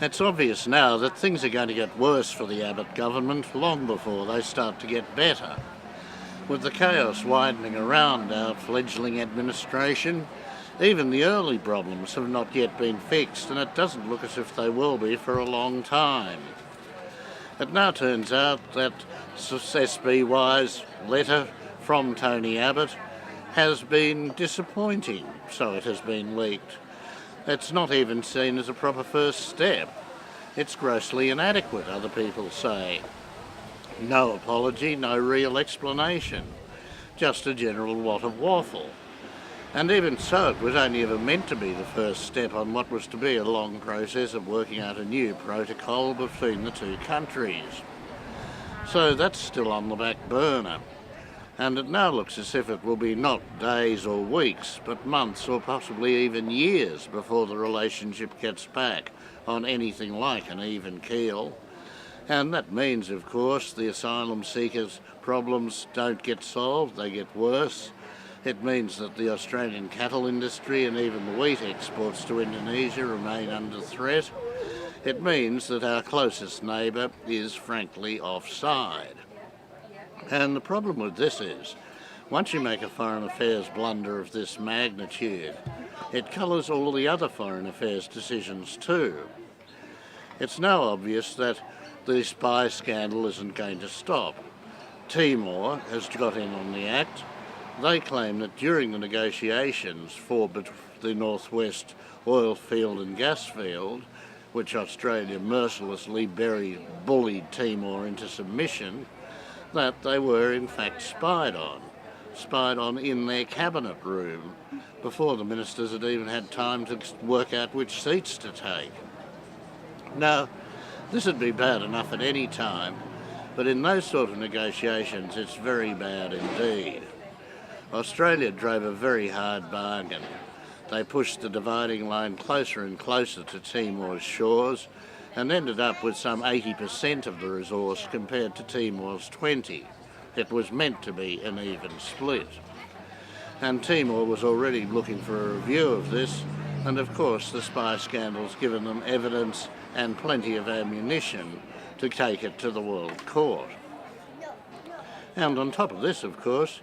It's obvious now that things are going to get worse for the Abbott government long before they start to get better. With the chaos widening around our fledgling administration, even the early problems have not yet been fixed, and it doesn't look as if they will be for a long time. It now turns out that SBY's letter from Tony Abbott has been disappointing, so it has been leaked. It's not even seen as a proper first step. It's grossly inadequate, other people say. No apology, no real explanation, just a general lot of waffle. And even so, it was only ever meant to be the first step on what was to be a long process of working out a new protocol between the two countries. So that's still on the back burner. And it now looks as if it will be not days or weeks, but months or possibly even years before the relationship gets back on anything like an even keel. And that means, of course, the asylum seekers' problems don't get solved, they get worse. It means that the Australian cattle industry and even the wheat exports to Indonesia remain under threat. It means that our closest neighbour is frankly offside. And the problem with this is, once you make a foreign affairs blunder of this magnitude, it colours all the other foreign affairs decisions too. It's now obvious that the spy scandal isn't going to stop. Timor has got in on the act. They claim that during the negotiations for the Northwest oil field and gas field, which Australia mercilessly bullied Timor into submission, that they were in fact spied on in their cabinet room, before the ministers had even had time to work out which seats to take. Now, this would be bad enough at any time, but in those sort of negotiations it's very bad indeed. Australia drove a very hard bargain. They pushed the dividing line closer and closer to Timor's shores and ended up with some 80% of the resource compared to Timor's 20%. It was meant to be an even split. And Timor was already looking for a review of this, and of course the spy scandal's given them evidence and plenty of ammunition to take it to the World Court. And on top of this, of course,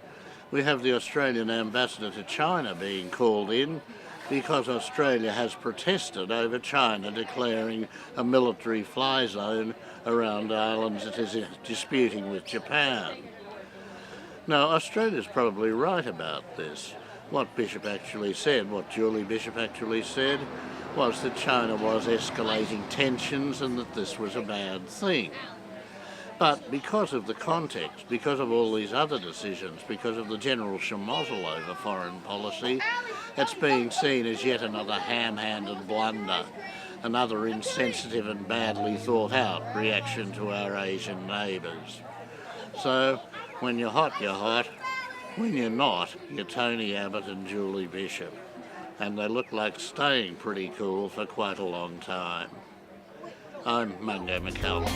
we have the Australian ambassador to China being called in because Australia has protested over China declaring a military fly zone around islands it is disputing with Japan. Now, Australia's probably right about this. What Bishop actually said, what Julie Bishop actually said, was that China was escalating tensions and that this was a bad thing. But because of the context, because of all these other decisions, because of the general schmozzle over foreign policy, it's being seen as yet another ham-handed blunder, another insensitive and badly thought out reaction to our Asian neighbours. So, when you're hot, you're hot. When you're not, you're Tony Abbott and Julie Bishop. And they look like staying pretty cool for quite a long time. I'm Mungo McCallum.